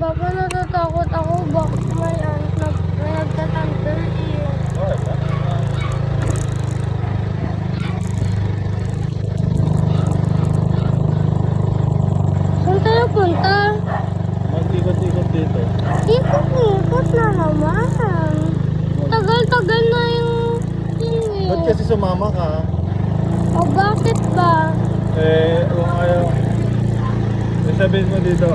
Papa, natatakot ako. Bakit may nagtatanggol eh. Okay ba? Saan tayo punta? Mag-ikot-ikot dito. Ikot-ikot na naman. Tagal-tagal na yung Ba't kasi sumama ka? O bakit ba? Kung ayaw. Sabihin mo dito,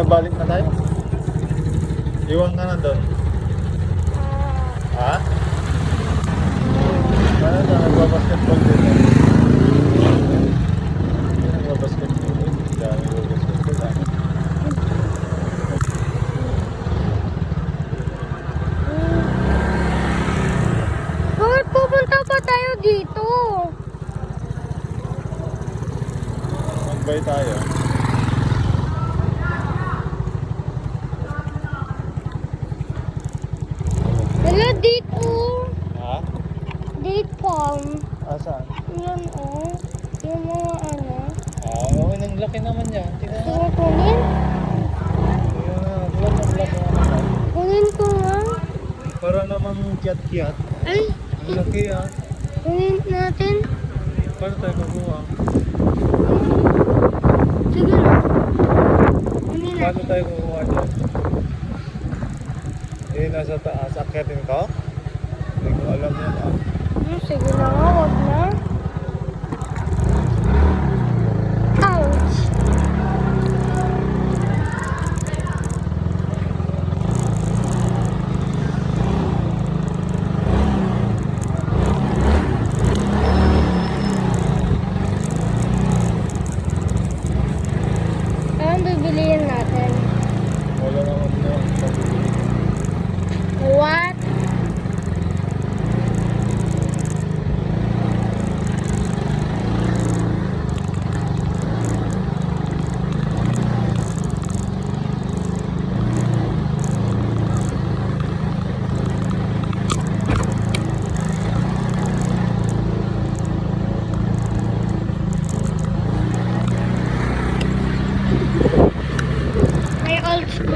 balik na tayo. Iwan ka na doon. Ha? Kaya na nagbabasketball dito. Nagbabasketball dito. Dami nagbabasketball. Bakit pupunta pa tayo dito? Magbay tayo. Wala dito. Ha? Date palm. Asan? Yan oh. Yung mga ano. Oo, ang laki naman yan. Tingnan mo. Sige, kunin. Tingnan mo. Vlog na vlog naman. Kunin ko nga. Para namang kiyat-kiyat. Ay, Ang laki ah. kunin natin. Paano tayo kukuha? Sige na. Kunin na. Paano tayo kukuha dyan? Nasa taas. Akyatin ka? Hindi ko alam yan ah. Sige na nga, wag na. Ouch! Anong bibiliin natin? Wala naman na. What? May old school.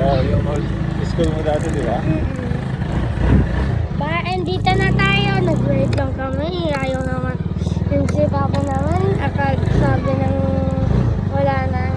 Oo, yung old school mo dati, di ba? Dito na tayo. Nag-break lang kami. Ayaw naman. Yung si Papa naman, sabi ng wala na.